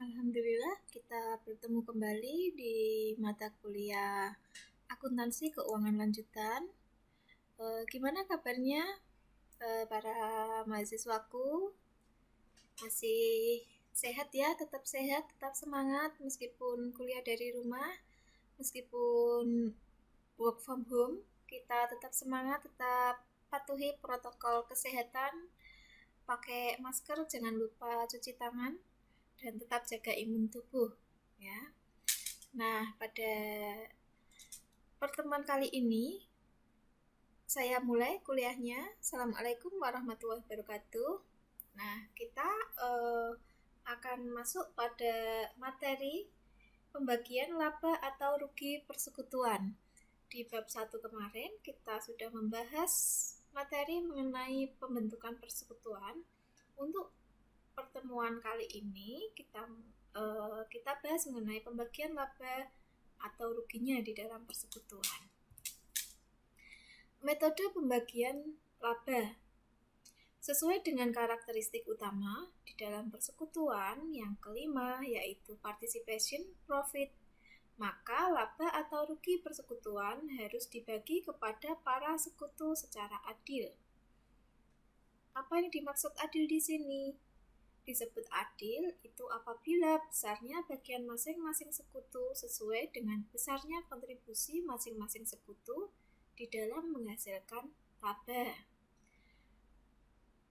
Alhamdulillah kita bertemu kembali di mata kuliah akuntansi keuangan lanjutan. Gimana kabarnya para mahasiswaku? Masih sehat ya? Tetap sehat, tetap semangat meskipun kuliah dari rumah, meskipun work from home. Kita tetap semangat, tetap patuhi protokol kesehatan, pakai masker, jangan lupa cuci tangan, dan tetap jaga imun tubuh ya. Nah, pada pertemuan kali ini saya mulai kuliahnya. Assalamualaikum warahmatullahi wabarakatuh. Nah, kita akan masuk pada materi pembagian laba atau rugi persekutuan. Di bab 1 kemarin kita sudah membahas materi mengenai pembentukan persekutuan. Untuk pertemuan kali ini kita bahas mengenai pembagian laba atau ruginya di dalam persekutuan. Metode pembagian laba sesuai dengan karakteristik utama di dalam persekutuan yang kelima, yaitu participation profit, maka laba atau rugi persekutuan harus dibagi kepada para sekutu secara adil. Apa yang dimaksud adil di sini? Disebut adil itu apabila besarnya bagian masing-masing sekutu sesuai dengan besarnya kontribusi masing-masing sekutu di dalam menghasilkan laba.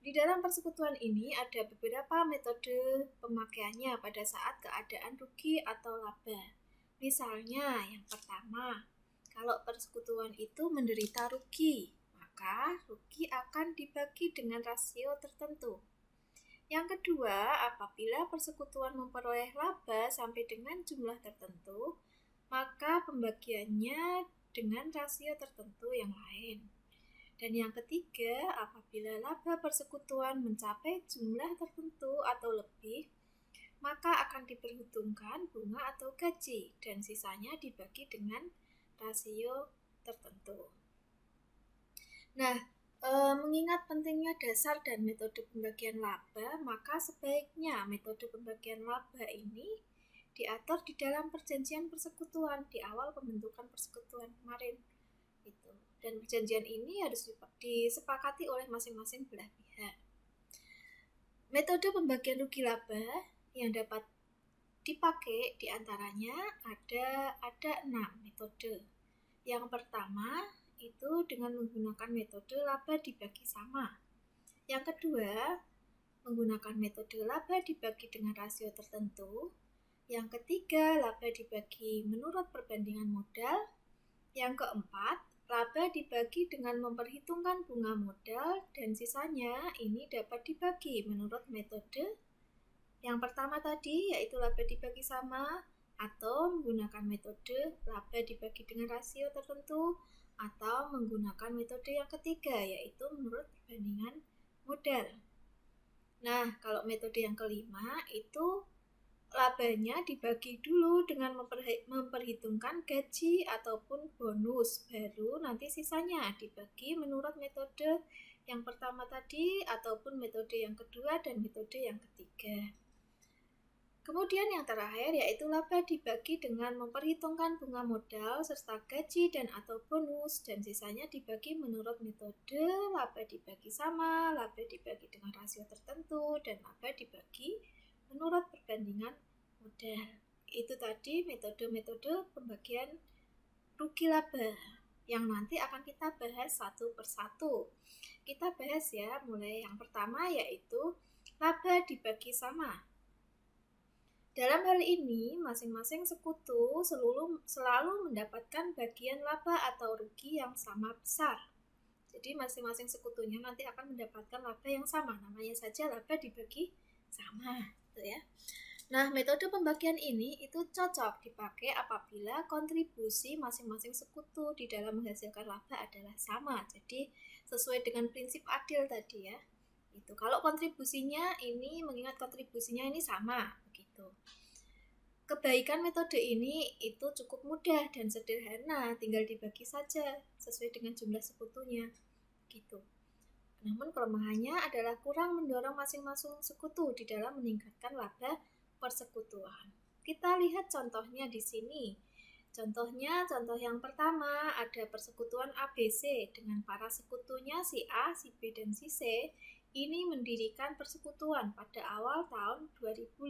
Di dalam persekutuan ini ada beberapa metode pemakaiannya pada saat keadaan rugi atau laba. Misalnya, yang pertama, kalau persekutuan itu menderita rugi, maka rugi akan dibagi dengan rasio tertentu. Yang kedua, apabila persekutuan memperoleh laba sampai dengan jumlah tertentu, maka pembagiannya dengan rasio tertentu yang lain. Dan yang ketiga, apabila laba persekutuan mencapai jumlah tertentu atau lebih, maka akan diperhitungkan bunga atau gaji dan sisanya dibagi dengan rasio tertentu. Nah, mengingat pentingnya dasar dan metode pembagian laba, maka sebaiknya metode pembagian laba ini diatur di dalam perjanjian persekutuan di awal pembentukan persekutuan kemarin. Dan perjanjian ini harus disepakati oleh masing-masing belah pihak. Metode pembagian rugi laba yang dapat dipakai diantaranya ada 6 metode. Yang pertama itu dengan menggunakan metode laba dibagi sama. Yang kedua, menggunakan metode laba dibagi dengan rasio tertentu. Yang ketiga, laba dibagi menurut perbandingan modal. Yang keempat, laba dibagi dengan memperhitungkan bunga modal dan sisanya ini dapat dibagi menurut metode yang pertama tadi, yaitu laba dibagi sama, atau menggunakan metode laba dibagi dengan rasio tertentu, atau menggunakan metode yang ketiga, yaitu menurut perbandingan modal. Nah, kalau metode yang kelima itu labanya dibagi dulu dengan memperhitungkan gaji ataupun bonus, baru nanti sisanya dibagi menurut metode yang pertama tadi ataupun metode yang kedua dan metode yang ketiga. Kemudian yang terakhir yaitu laba dibagi dengan memperhitungkan bunga modal serta gaji dan atau bonus dan sisanya dibagi menurut metode laba dibagi sama, laba dibagi dengan rasio tertentu, dan laba dibagi menurut perbandingan modal. Itu tadi metode-metode pembagian rugi laba yang nanti akan kita bahas satu persatu. Kita bahas ya, mulai yang pertama yaitu laba dibagi sama. Dalam hal ini, masing-masing sekutu selalu mendapatkan bagian laba atau rugi yang sama besar. Jadi masing-masing sekutunya nanti akan mendapatkan laba yang sama, namanya saja laba dibagi sama, gitu ya. Nah, metode pembagian ini itu cocok dipakai apabila kontribusi masing-masing sekutu di dalam menghasilkan laba adalah sama. Jadi sesuai dengan prinsip adil tadi ya. Itu kalau kontribusinya ini mengingat kontribusinya ini sama, begitu. Kebaikan metode ini itu cukup mudah dan sederhana, tinggal dibagi saja sesuai dengan jumlah sekutunya, gitu. Namun kelemahannya adalah kurang mendorong masing-masing sekutu di dalam meningkatkan laba persekutuan. Kita lihat contohnya di sini. Contoh yang pertama ada persekutuan ABC dengan para sekutunya si A, si B, dan si C. Ini mendirikan persekutuan pada awal tahun 2015.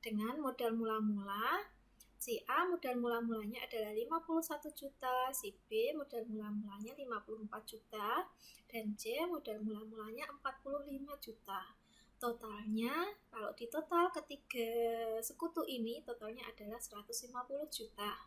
Dengan modal mula-mula, si A modal mula-mulanya adalah 51 juta, si B modal mula-mulanya 54 juta, dan C modal mula-mulanya 45 juta. Totalnya, kalau ditotal ketiga sekutu ini, totalnya adalah 150 juta.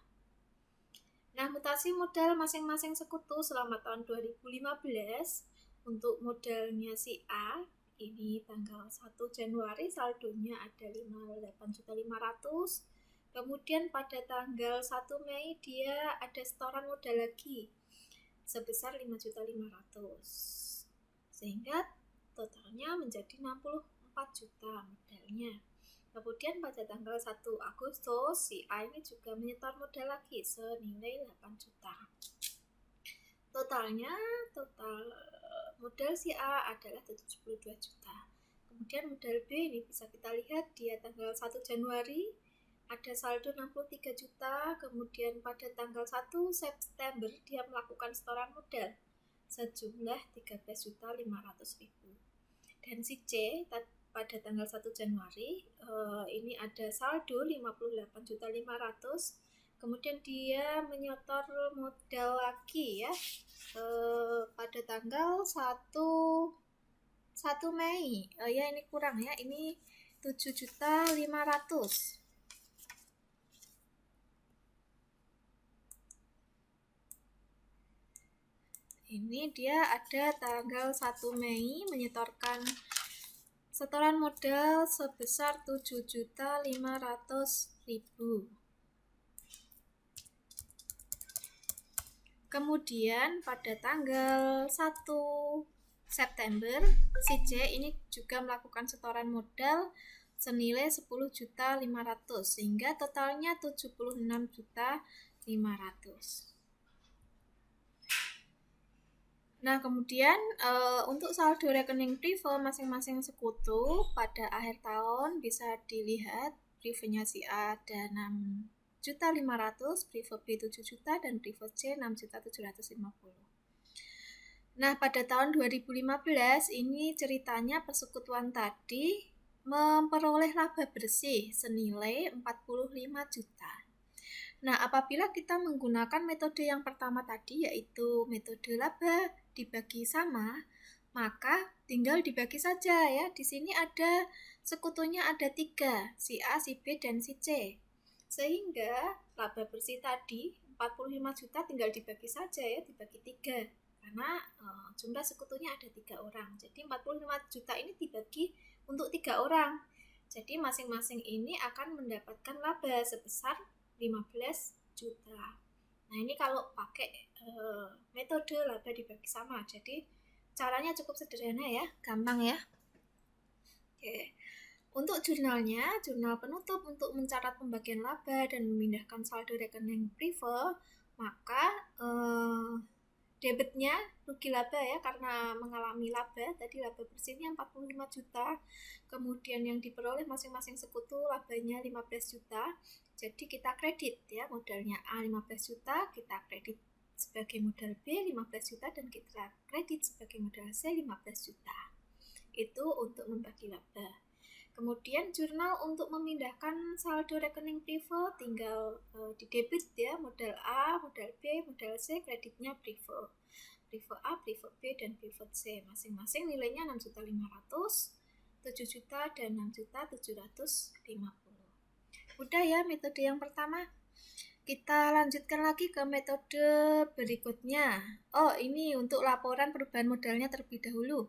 Nah, mutasi modal masing-masing sekutu selama tahun 2015, untuk modalnya si A, ini tanggal 1 Januari saldonya ada 58.500.000. Kemudian pada tanggal 1 Mei dia ada setoran modal lagi sebesar 5.500.000. Sehingga totalnya menjadi 64 juta modalnya. Kemudian pada tanggal 1 Agustus si A ini juga menyetor modal lagi senilai 8 juta. Total modal si A adalah 72 juta. Kemudian modal B ini bisa kita lihat dia tanggal 1 Januari ada saldo 63 juta. Kemudian pada tanggal 1 September dia melakukan setoran modal sejumlah 13.500.000. Dan si C pada tanggal 1 Januari ini ada saldo 58.500.000. Kemudian dia menyetor modal lagi ya pada tanggal 1 Mei. Ya ini kurang ya, ini 7.500.000. Ini dia ada tanggal 1 Mei menyetorkan setoran modal sebesar 7.500.000. Kemudian pada tanggal 1 September si C ini juga melakukan setoran modal senilai 10.500.000 sehingga totalnya 76.500.000. Nah, kemudian untuk saldo rekening prive masing-masing sekutu pada akhir tahun bisa dilihat privenya si A ada 6.500.000, prive B 7 juta, dan prive C 6.750.000. Nah, pada tahun 2015 ini ceritanya persekutuan tadi memperoleh laba bersih senilai 45 juta. Nah, apabila kita menggunakan metode yang pertama tadi, yaitu metode laba dibagi sama, maka tinggal dibagi saja ya. Di sini ada sekutunya ada 3, si A, si B, dan si C. Sehingga laba bersih tadi 45 juta tinggal dibagi saja ya, dibagi 3. Karena jumlah sekutunya ada 3 orang. Jadi 45 juta ini dibagi untuk 3 orang. Jadi masing-masing ini akan mendapatkan laba sebesar 15 juta. Nah, ini kalau pakai metode laba dibagi sama. Jadi caranya cukup sederhana ya, gampang ya. Oke. Untuk jurnalnya, jurnal penutup untuk mencatat pembagian laba dan memindahkan saldo rekening prive, maka debitnya rugi laba ya, karena mengalami laba, tadi laba bersihnya 45 juta, kemudian yang diperoleh masing-masing sekutu labanya 15 juta, jadi kita kredit ya, modalnya A 15 juta, kita kredit sebagai modal B 15 juta, dan kita kredit sebagai modal C 15 juta. Itu untuk membagi laba. Kemudian jurnal untuk memindahkan saldo rekening prive tinggal di debit ya, modal A, modal B, modal C, kreditnya prive. Prive A, prive B, dan prive C. Masing-masing nilainya 6.500.000, 7 juta, dan 6.750.000. Udah ya metode yang pertama. Kita lanjutkan lagi ke metode berikutnya. Oh, ini untuk laporan perubahan modalnya terlebih dahulu.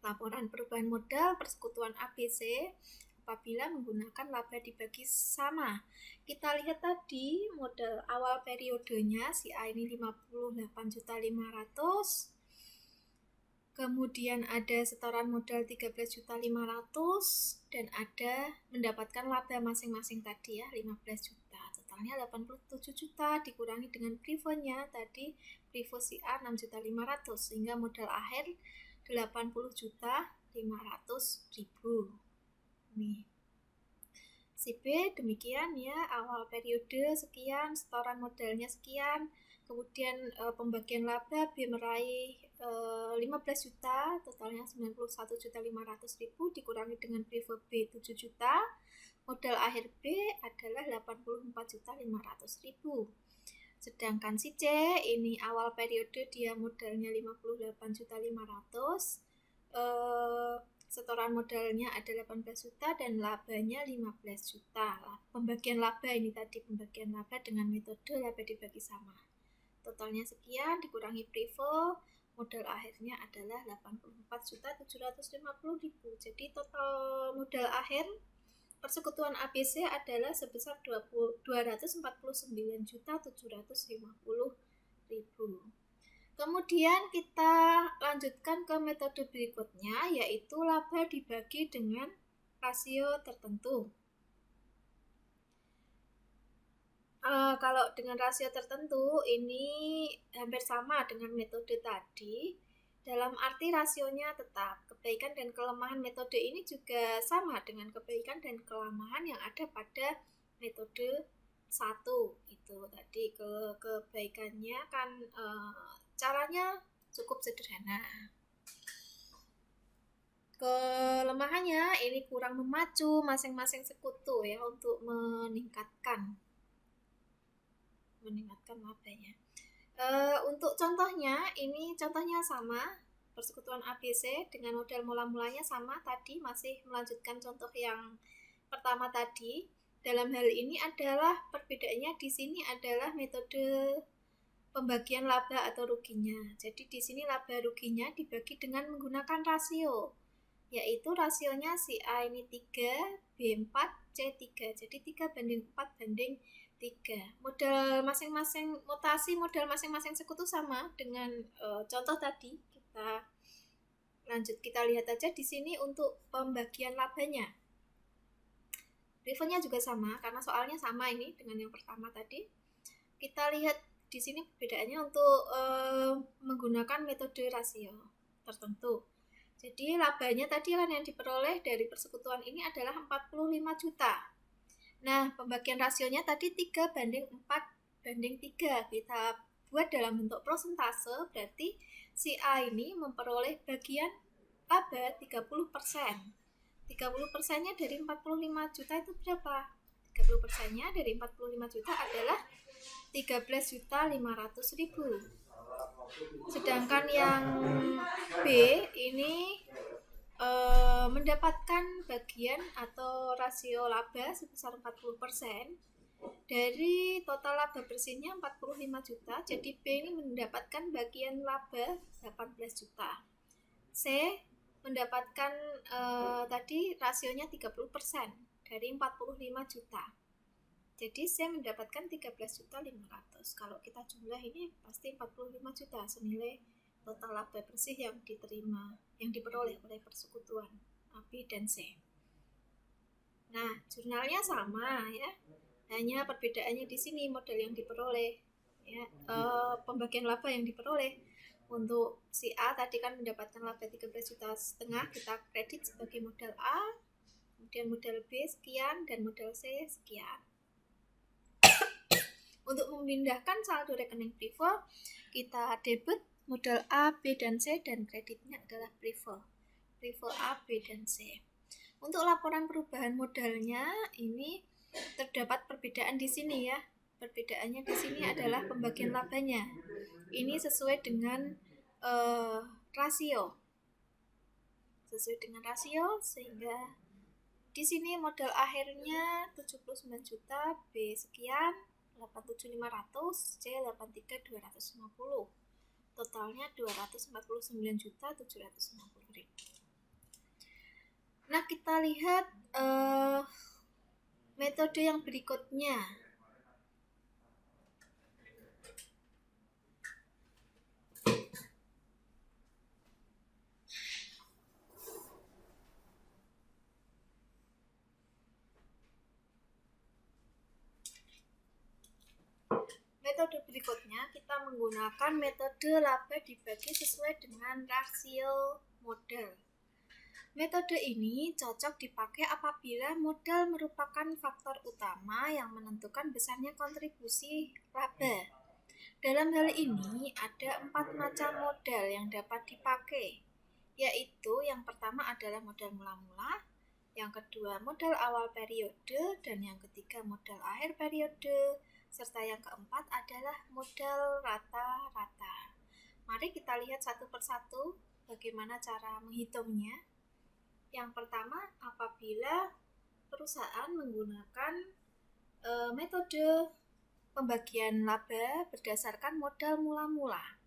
Laporan perubahan modal persekutuan ABC apabila menggunakan laba dibagi sama. Kita lihat tadi modal awal periodenya si A ini 58.500.000. Kemudian ada setoran modal 13.500.000 dan ada mendapatkan laba masing-masing tadi ya 15 juta. Totalnya 87 juta dikurangi dengan privenya tadi prive si A 6.500.000 sehingga modal akhir 80.500.000. Nih. Si B demikian ya, awal periode sekian, setoran modalnya sekian, kemudian pembagian laba B meraih 15 juta, totalnya 91.500.000 dikurangi dengan privo B 7 juta, modal akhir B adalah 84.500.000. Sedangkan si C ini awal periode dia modalnya 58.500.000, setoran modalnya ada 18 juta dan labanya 15 juta. Pembagian laba ini tadi, pembagian laba dengan metode laba dibagi sama. Totalnya sekian dikurangi privo, modal akhirnya adalah 84.750.000. Jadi total modal akhir persekutuan ABC adalah sebesar 249.750.000. Kemudian kita lanjutkan ke metode berikutnya, yaitu laba dibagi dengan rasio tertentu. Kalau dengan rasio tertentu ini hampir sama dengan metode tadi, dalam arti rasionya tetap. Kebaikan dan kelemahan metode ini juga sama dengan kebaikan dan kelemahan yang ada pada metode 1 itu tadi. Kebaikannya kan caranya cukup sederhana. Kelemahannya ini kurang memacu masing-masing sekutu ya untuk meningkatkan labanya. Untuk contohnya, ini contohnya sama, persekutuan ABC dengan modal mula-mulanya sama tadi, masih melanjutkan contoh yang pertama tadi. Dalam hal ini adalah perbedaannya di sini adalah metode pembagian laba atau ruginya. Jadi di sini laba ruginya dibagi dengan menggunakan rasio, yaitu rasionya si A ini 3, B 4, C 3. Jadi 3:4:3. Modal masing-masing, mutasi modal masing-masing sekutu sama dengan contoh tadi. Kita lihat aja di sini untuk pembagian labanya. Rivernya juga sama karena soalnya sama ini dengan yang pertama tadi. Kita lihat di sini perbedaannya untuk menggunakan metode rasio tertentu. Jadi labanya tadi kan yang diperoleh dari persekutuan ini adalah 45 juta. Nah, pembagian rasionya tadi 3:4:3. Kita buat dalam bentuk prosentase, berarti si A ini memperoleh bagian laba 30%. 30%-nya dari 45 juta itu berapa? 30%-nya dari 45 juta adalah 13.500.000. Sedangkan yang B ini mendapatkan bagian atau rasio laba sebesar 40%. Dari total laba bersihnya 45 juta, jadi B ini mendapatkan bagian laba 18 juta. C mendapatkan tadi rasionya 30% dari 45 juta. Jadi C mendapatkan 13.500.000. Kalau kita jumlah ini pasti 45 juta senilai total laba bersih yang diperoleh oleh persekutuan A, B, dan C. Nah, jurnalnya sama ya. Hanya perbedaannya di sini modal yang diperoleh ya, pembagian laba yang diperoleh. Untuk si A tadi kan mendapatkan laba 13,5 juta, kita kredit sebagai modal A, kemudian modal B sekian dan modal C sekian. Untuk memindahkan saldo rekening privo, kita debit modal A, B, dan C dan kreditnya adalah privo A, B, dan C. Untuk laporan perubahan modalnya ini terdapat perbedaan di sini ya. Perbedaannya di sini adalah pembagian labanya. Ini sesuai dengan rasio. Sehingga di sini modal akhirnya 79 juta, B sekian, 87.500, C 83.250. Totalnya 249.750.000. Nah, kita lihat metode yang berikutnya. Metode berikutnya kita menggunakan metode laba dibagi sesuai dengan rasio modal. Metode ini cocok dipakai apabila modal merupakan faktor utama yang menentukan besarnya kontribusi laba. Dalam hal ini, ada 4 macam modal yang dapat dipakai, yaitu yang pertama adalah modal mula-mula, yang kedua modal awal periode, dan yang ketiga modal akhir periode, serta yang keempat adalah modal rata-rata. Mari kita lihat satu persatu bagaimana cara menghitungnya. Yang pertama, apabila perusahaan menggunakan metode pembagian laba berdasarkan modal mula-mula.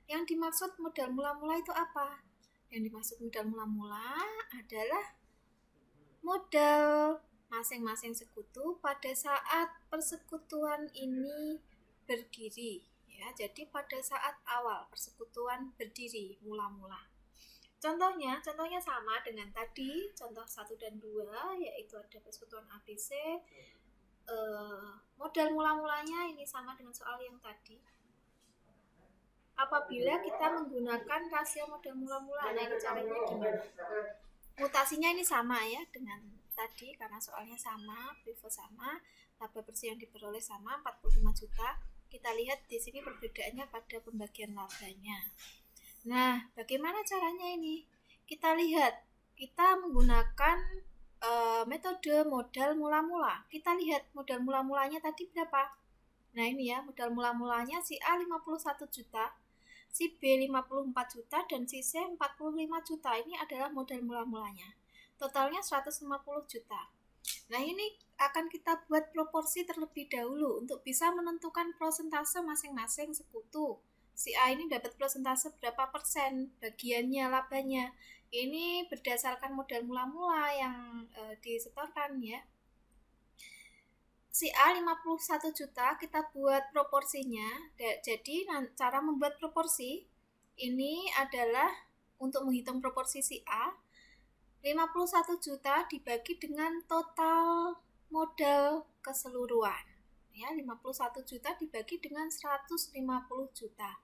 Yang dimaksud modal mula-mula itu apa? Yang dimaksud modal mula-mula adalah modal masing-masing sekutu pada saat persekutuan ini berdiri. Ya, jadi pada saat awal persekutuan berdiri mula-mula. Contohnya sama dengan tadi, contoh 1 dan 2, yaitu ada persekutuan ABC. Modal mula-mulanya ini sama dengan soal yang tadi. Apabila kita menggunakan rasio modal mula-mula, nah ini caranya gimana? Mutasinya ini sama ya dengan tadi karena soalnya sama, privo sama, laba bersih yang diperoleh sama 45 juta. Kita lihat di sini perbedaannya pada pembagian labanya. Nah, bagaimana caranya ini? Kita lihat, kita menggunakan metode modal mula-mula. Kita lihat modal mula-mulanya tadi berapa? Nah ini ya, modal mula-mulanya si A 51 juta, si B 54 juta, dan si C 45 juta. Ini adalah modal mula-mulanya. Totalnya 150 juta. Nah ini akan kita buat proporsi terlebih dahulu untuk bisa menentukan persentase masing-masing sekutu. Si A ini dapat persentase berapa persen bagiannya labanya. Ini berdasarkan modal mula-mula yang disetorkan ya. Si A 51 juta kita buat proporsinya. Jadi cara membuat proporsi ini adalah untuk menghitung proporsi si A 51 juta dibagi dengan total modal keseluruhan. Ya, 51 juta dibagi dengan 150 juta.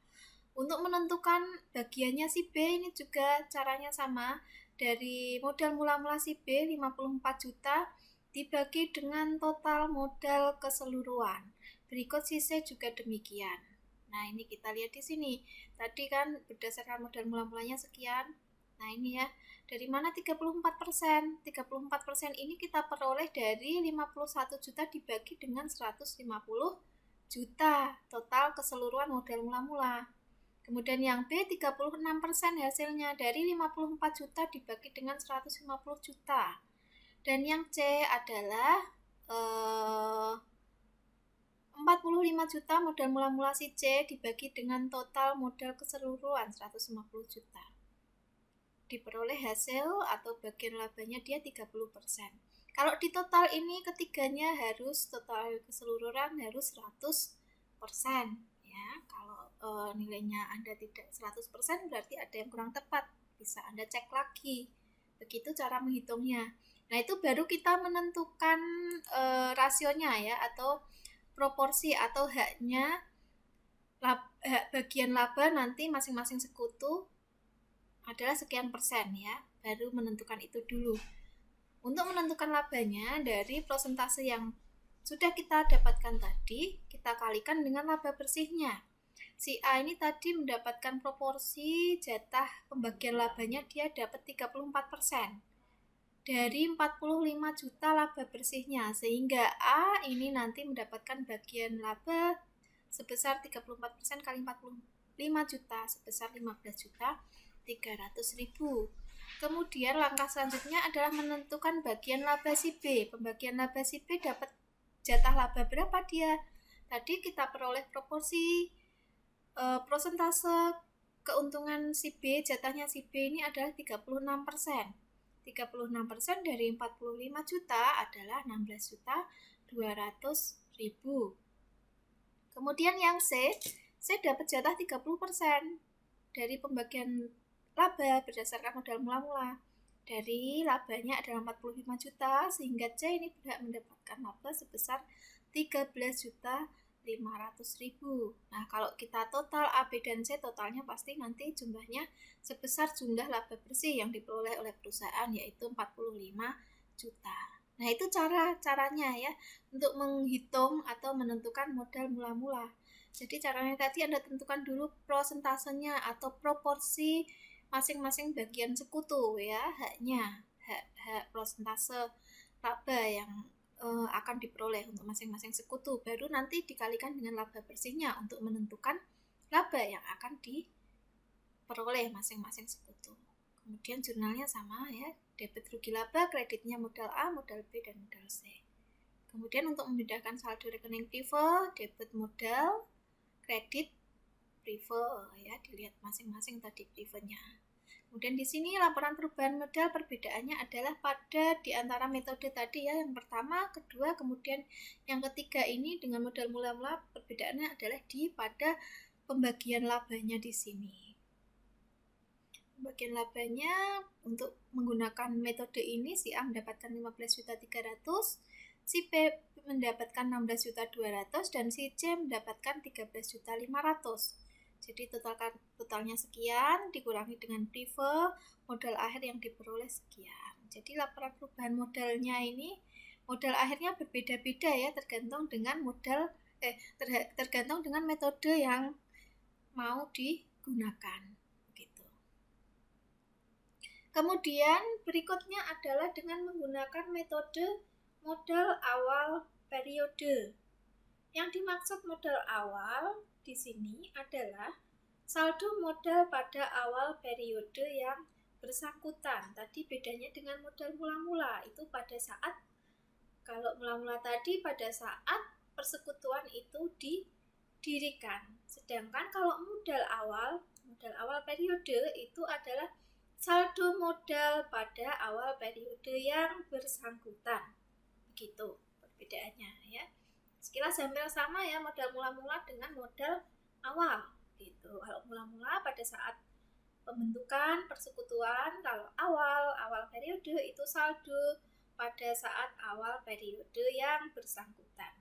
Untuk menentukan bagiannya si B ini juga caranya sama. Dari modal mula-mula si B 54 juta dibagi dengan total modal keseluruhan. Berikut si C juga demikian. Nah, ini kita lihat di sini. Tadi kan berdasarkan modal mula-mulanya sekian. Nah, ini ya. Dari mana 34%? 34% ini kita peroleh dari 51 juta dibagi dengan 150 juta total keseluruhan modal mula-mula. Kemudian yang B 36% hasilnya dari 54 juta dibagi dengan 150 juta. Dan yang C adalah 45 juta modal mula-mula si C dibagi dengan total modal keseluruhan 150 juta. Diperoleh hasil atau bagian labanya dia 30%. Kalau di total ini ketiganya harus total keseluruhan harus 100%. Ya, kalau nilainya Anda tidak 100% berarti ada yang kurang tepat. Bisa Anda cek lagi. Begitu cara menghitungnya. Nah, itu baru kita menentukan rasionya ya atau proporsi atau haknya hak bagian laba nanti masing-masing sekutu adalah sekian persen ya. Baru menentukan itu dulu. Untuk menentukan labanya dari persentase yang sudah kita dapatkan tadi, kita kalikan dengan laba bersihnya. Si A ini tadi mendapatkan proporsi jatah pembagian labanya dia dapat 34%. Dari 45 juta laba bersihnya, sehingga A ini nanti mendapatkan bagian laba sebesar 34% kali 45 juta, sebesar 15 juta 300.000. Kemudian langkah selanjutnya adalah menentukan bagian laba si B. Pembagian laba si B dapat jatah laba berapa dia? Tadi kita peroleh proporsi persentase keuntungan si B, jatahnya si B ini adalah 36%. 36% dari 45 juta adalah 16 juta 200.000. Kemudian yang C dapat jatah 30% dari pembagian laba berdasarkan modal mula-mula. Dari labanya adalah 45 juta sehingga C ini berhak mendapatkan laba sebesar 13 juta 500.000. Nah, kalau kita total A, B, dan C, totalnya pasti nanti jumlahnya sebesar jumlah laba bersih yang diperoleh oleh perusahaan, yaitu 45 juta. Nah, itu caranya ya, untuk menghitung atau menentukan modal mula-mula. Jadi caranya tadi Anda tentukan dulu prosentasenya atau proporsi masing-masing bagian sekutu ya, hak prosentase laba yang akan diperoleh untuk masing-masing sekutu, baru nanti dikalikan dengan laba bersihnya untuk menentukan laba yang akan diperoleh masing-masing sekutu. Kemudian jurnalnya sama ya, debit rugi laba, kreditnya modal A, modal B, dan modal C. Kemudian untuk membedakan saldo rekening prive, debit modal, kredit prive ya, dilihat masing-masing tadi privenya. Kemudian di sini laporan perubahan modal, perbedaannya adalah pada di antara metode tadi ya, yang pertama, kedua, kemudian yang ketiga ini dengan modal mula-mula, perbedaannya adalah pada pembagian labanya di sini. Pembagian labanya untuk menggunakan metode ini, si A mendapatkan 15.300.000, si B mendapatkan 16.200.000, dan si C mendapatkan 13.500.000. Jadi totalnya sekian, dikurangi dengan prive, modal akhir yang diperoleh sekian. Jadi laporan perubahan modalnya ini, modal akhirnya berbeda-beda ya, tergantung dengan tergantung dengan metode yang mau digunakan. Begitu. Kemudian berikutnya adalah dengan menggunakan metode modal awal periode. Yang dimaksud modal awal di sini adalah saldo modal pada awal periode yang bersangkutan. Tadi bedanya dengan modal mula-mula, itu pada saat, kalau mula-mula tadi pada saat persekutuan itu didirikan. Sedangkan kalau modal awal periode itu adalah saldo modal pada awal periode yang bersangkutan. Begitu perbedaannya ya. Sekilas hampir sama ya, modal mula-mula dengan modal awal gitu. Kalau mula-mula pada saat pembentukan persekutuan, kalau awal periode itu saldo pada saat awal periode yang bersangkutan.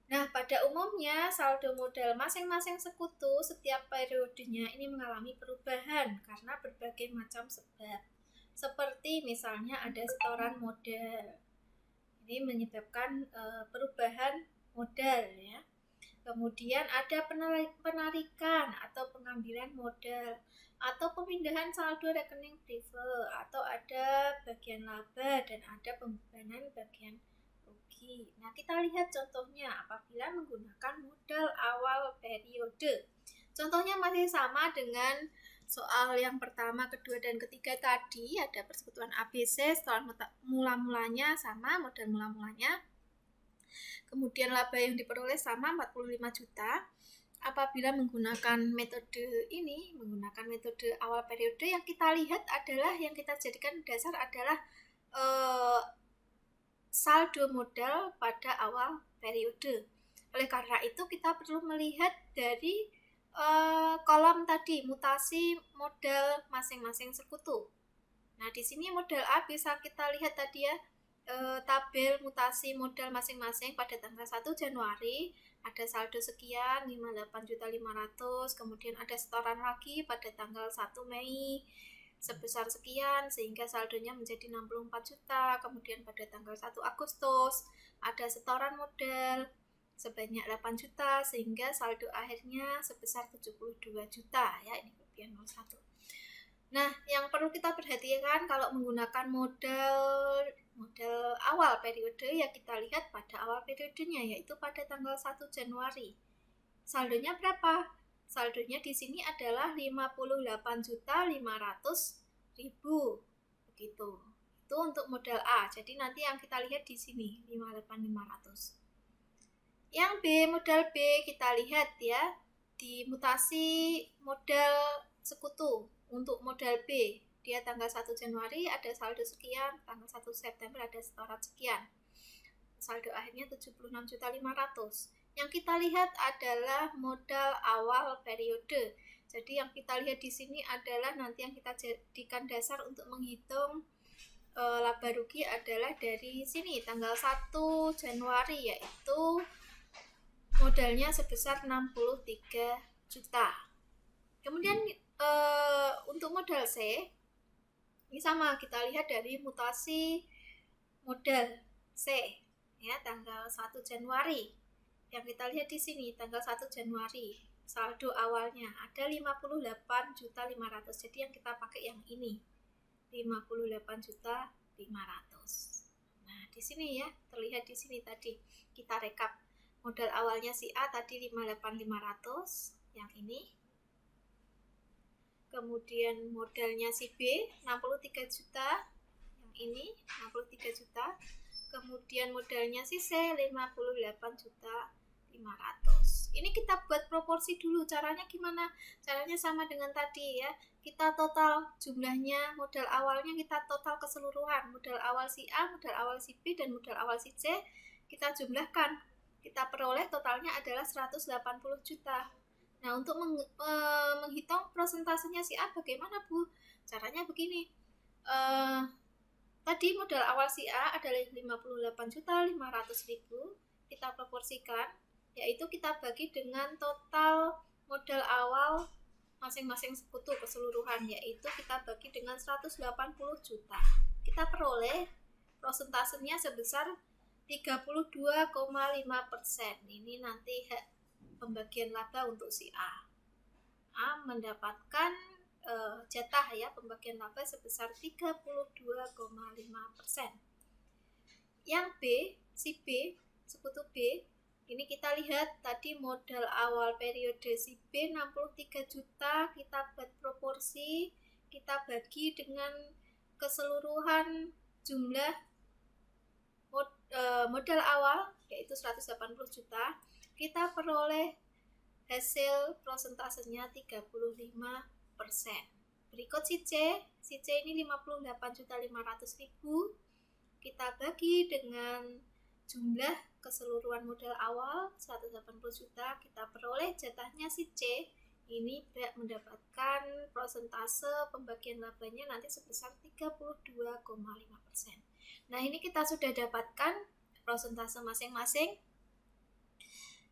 Nah, pada umumnya saldo modal masing-masing sekutu setiap periodenya ini mengalami perubahan karena berbagai macam sebab. Seperti misalnya ada setoran modal. Ini menyebabkan perubahan modal ya. Kemudian ada penarikan atau pengambilan modal, atau pemindahan saldo rekening prive, atau ada bagian laba dan ada pembebanan bagian rugi. Nah, kita lihat contohnya apabila menggunakan modal awal periode. Contohnya masih sama dengan soal yang pertama, kedua, dan ketiga tadi, ada persekutuan ABC, setoran mula-mulanya sama, modal mula-mulanya. Kemudian laba yang diperoleh sama 45 juta. Apabila menggunakan metode ini, menggunakan metode awal periode, yang kita lihat adalah, yang kita jadikan dasar adalah saldo modal pada awal periode. Oleh karena itu kita perlu melihat dari kolom tadi, mutasi modal masing-masing sekutu. Nah, di sini modal A bisa kita lihat tadi ya, tabel mutasi modal masing-masing pada tanggal 1 Januari ada saldo sekian 58.500.000, kemudian ada setoran lagi pada tanggal 1 Mei sebesar sekian sehingga saldonya menjadi 64 juta. Kemudian pada tanggal 1 Agustus ada setoran modal sebanyak 8 juta sehingga saldo akhirnya sebesar 72 juta ya, ini kelebihan 01. Nah, yang perlu kita perhatikan kalau menggunakan modal awal periode, ya kita lihat pada awal periodenya, yaitu pada tanggal 1 Januari. Saldonya berapa? Saldonya di sini adalah 58.500.000. Begitu. Itu untuk modal A. Jadi nanti yang kita lihat di sini 58.500. Yang B, modal B kita lihat ya, di mutasi modal sekutu. Untuk modal B, dia tanggal 1 Januari ada saldo sekian, tanggal 1 September ada setoran sekian. Saldo akhirnya 76.500.000. Yang kita lihat adalah modal awal periode. Jadi yang kita lihat di sini adalah nanti yang kita jadikan dasar untuk menghitung laba rugi adalah dari sini tanggal 1 Januari, yaitu modalnya sebesar 63 juta. Kemudian untuk modal C, ini sama, kita lihat dari mutasi modal C ya, tanggal 1 Januari. Yang kita lihat di sini tanggal 1 Januari, saldo awalnya ada 58.500. Jadi yang kita pakai yang ini 58.500. Nah, di sini ya, terlihat di sini tadi kita rekap. Modal awalnya si A tadi 58.500, yang ini. Kemudian modalnya si B 63 juta, yang ini 63 juta. Kemudian modalnya si C 58.500. Ini kita buat proporsi dulu. Caranya gimana? Caranya sama dengan tadi ya. Kita total jumlahnya, modal awalnya kita total keseluruhan. Modal awal si A, modal awal si B, dan modal awal si C kita jumlahkan. Kita peroleh totalnya adalah 180 juta. Nah, untuk menghitung prosentasenya si A bagaimana, Bu? Caranya begini. Tadi modal awal si A adalah 58.500.000. Kita proporsikan, yaitu kita bagi dengan total modal awal masing-masing sekutu keseluruhan, yaitu kita bagi dengan 180 juta. Kita peroleh prosentasenya sebesar 32,5%. Ini nanti pembagian laba untuk si A. A mendapatkan jatah ya, pembagian laba sebesar 32,5%. Yang B, si B, sekutu B, ini kita lihat tadi modal awal periode si B 63 juta, kita buat proporsi, kita bagi dengan keseluruhan jumlah modal awal, yaitu 180 juta, kita peroleh hasil prosentasenya 35%. Berikut si C ini 58.500.000, kita bagi dengan jumlah keseluruhan modal awal 180 juta, kita peroleh jatahnya si C ini mendapatkan prosentase pembagian labanya nanti sebesar 32,5%. Nah, ini kita sudah dapatkan prosentase masing-masing.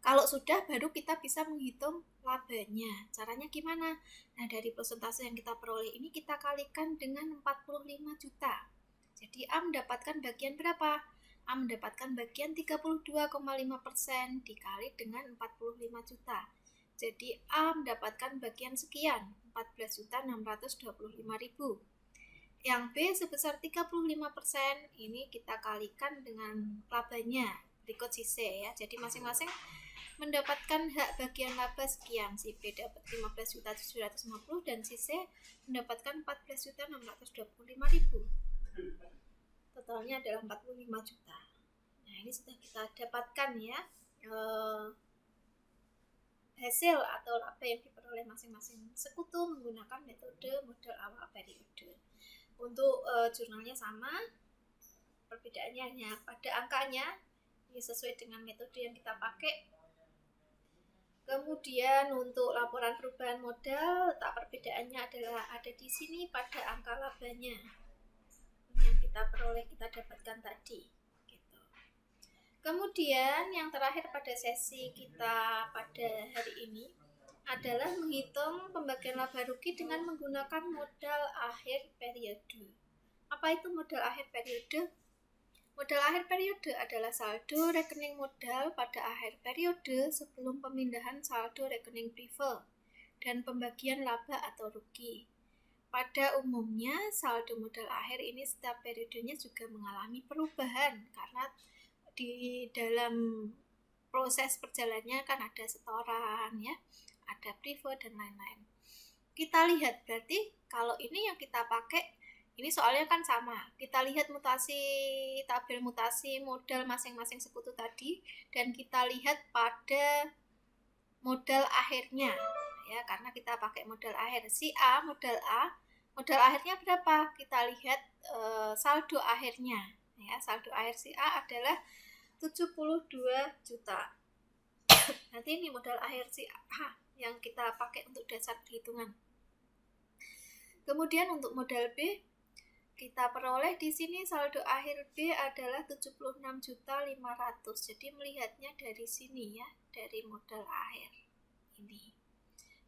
Kalau sudah, baru kita bisa menghitung labanya. Caranya gimana? Nah, dari persentase yang kita peroleh ini kita kalikan dengan 45 juta. Jadi A mendapatkan bagian berapa? A mendapatkan bagian 32,5% dikali dengan 45 juta. Jadi A mendapatkan bagian sekian, 14.625.000. Yang B sebesar 35%, ini kita kalikan dengan labanya. Berikut si C ya. Jadi masing-masing mendapatkan hak bagian laba sekian. Si B dapat 15.750 dan si C mendapatkan 14.625.000. Totalnya adalah 45 juta. Nah, ini sudah kita dapatkan ya hasil atau laba yang diperoleh masing-masing sekutu menggunakan metode modal awal periode. Untuk jurnalnya sama, perbedaannya hanya pada angkanya, ini sesuai dengan metode yang kita pakai. Kemudian untuk laporan perubahan modal, letak perbedaannya adalah ada di sini pada angka labanya. Ini yang kita peroleh, kita dapatkan tadi. Gitu. Kemudian yang terakhir pada sesi kita pada hari ini adalah menghitung pembagian laba rugi dengan menggunakan modal akhir periode. Apa itu modal akhir periode? Modal akhir periode adalah saldo rekening modal pada akhir periode sebelum pemindahan saldo rekening privat dan pembagian laba atau rugi. Pada umumnya, saldo modal akhir ini setiap periodenya juga mengalami perubahan karena di dalam proses perjalanannya kan ada setoran ya, ada privat dan lain-lain. Kita lihat berarti kalau ini yang kita pakai, ini soalnya kan sama. Kita lihat tabel mutasi modal masing-masing sekutu tadi dan kita lihat pada modal akhirnya ya, karena kita pakai modal akhir. Si A, modal akhirnya berapa? Kita lihat saldo akhirnya ya. Saldo akhir si A adalah 72 juta. Nanti ini modal akhir si A yang kita pakai untuk dasar perhitungan. Kemudian untuk modal B, kita peroleh di sini saldo akhir B adalah 76.500. Jadi melihatnya dari sini ya, dari modal akhir ini.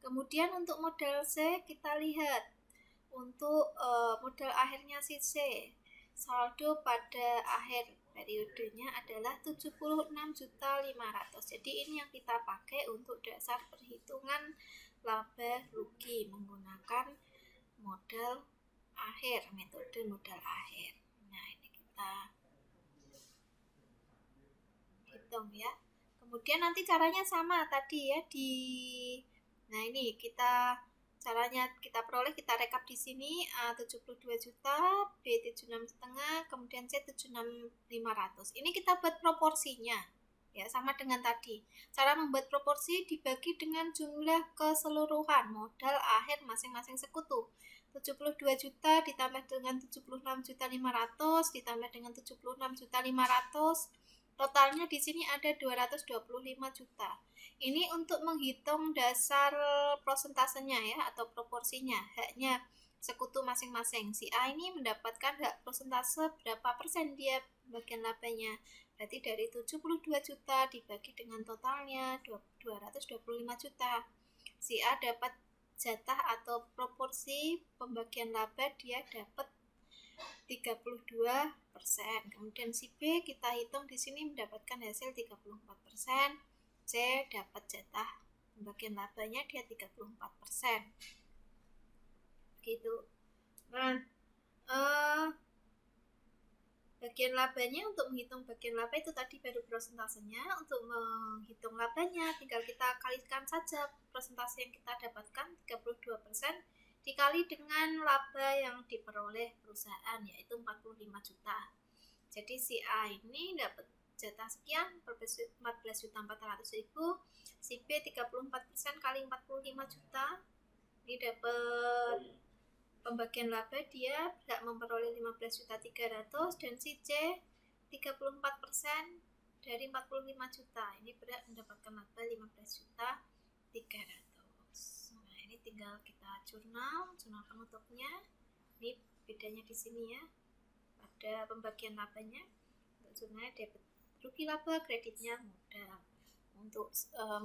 Kemudian untuk modal C kita lihat untuk modal akhirnya si C, saldo pada akhir periodenya adalah 76.500.000. Jadi ini yang kita pakai untuk dasar perhitungan laba rugi menggunakan modal akhir, metode modal akhir. Nah, ini kita hitung ya. Kemudian nanti caranya sama tadi ya nah ini caranya kita peroleh, kita rekap di sini. A 72 juta, B 76,5, kemudian C 76.500. Ini kita buat proporsinya ya, sama dengan tadi. Cara membuat proporsi dibagi dengan jumlah keseluruhan modal akhir masing-masing sekutu. 72 juta ditambah dengan 76.500 ditambah dengan 76.500, totalnya di sini ada 225 juta. Ini untuk menghitung dasar prosentasenya ya, atau proporsinya, haknya sekutu masing-masing. Si A ini mendapatkan hak persentase berapa persen dia bagian labanya. Berarti dari 72 juta dibagi dengan totalnya 225 juta. Si A dapat jatah atau proporsi pembagian laba, dia dapat 32%. Kemudian si B kita hitung di sini mendapatkan hasil 34%. C dapat jatah pembagian labanya dia 34%. Gitu. Nah, bagian labanya, untuk menghitung bagian laba itu tadi baru prosentasenya. Untuk menghitung labanya tinggal kita kalikan saja persentase yang kita dapatkan 32% dikali dengan laba yang diperoleh perusahaan, yaitu 45 juta. Jadi si A ini dapat jatah sekian, 14.400.000. Si B 34% kali 45 juta, ini dapat pembagian laba, dia tidak memperoleh 15.300.000. Dan si C 34% dari 45 juta, ini berhak mendapatkan laba 15.300.000. Nah, ini tinggal kita jurnal penutupnya. Ini bedanya di sini ya, ada pembagian labanya. Untuk jurnalnya debit rugi laba, kreditnya modal. Untuk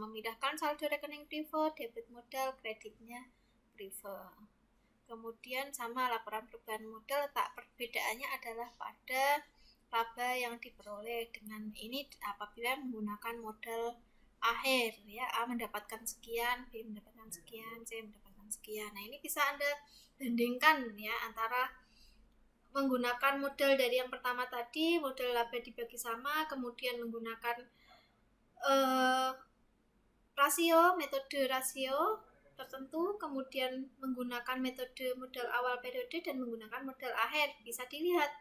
memindahkan saldo rekening privat, debit modal, kreditnya privat. Kemudian sama laporan perubahan modal, tak perbedaannya adalah pada laba yang diperoleh dengan ini apabila menggunakan modal akhir ya. A mendapatkan sekian, B mendapatkan sekian, C mendapatkan sekian. Nah, ini bisa Anda bandingkan ya antara menggunakan modal dari yang pertama tadi, modal laba dibagi sama, kemudian menggunakan metode rasio tertentu, kemudian menggunakan metode modal awal periode dan menggunakan modal akhir. Bisa dilihat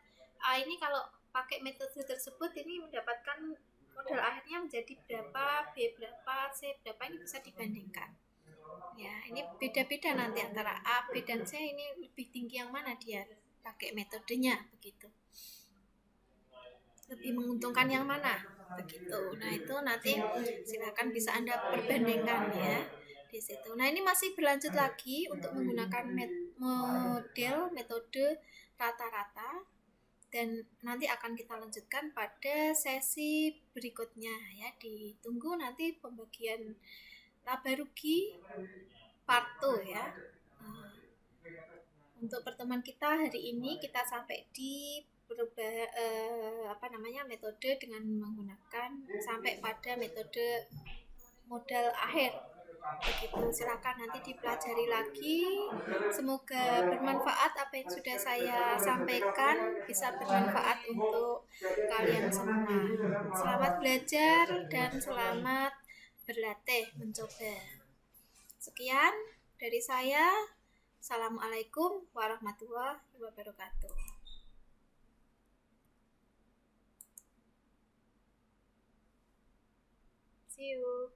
A ini kalau pakai metode tersebut ini mendapatkan modal akhirnya menjadi berapa, B berapa, C berapa, ini bisa dibandingkan. Ya, ini beda-beda nanti antara A, B dan C, ini lebih tinggi yang mana dia pakai metodenya begitu. Lebih menguntungkan yang mana begitu. Nah, itu nanti silakan bisa Anda perbandingkan ya di situ. Nah, ini masih berlanjut lagi untuk menggunakan metode rata-rata, dan nanti akan kita lanjutkan pada sesi berikutnya ya. Ditunggu nanti pembagian laba rugi part 2 ya. Untuk pertemuan kita hari ini kita sampai di metode dengan menggunakan sampai pada metode modal akhir begitu. Silakan nanti dipelajari lagi. Semoga bermanfaat apa yang sudah saya sampaikan, bisa bermanfaat untuk kalian semua. Selamat belajar dan selamat berlatih mencoba. Sekian dari saya. Assalamualaikum warahmatullahi wabarakatuh. See you.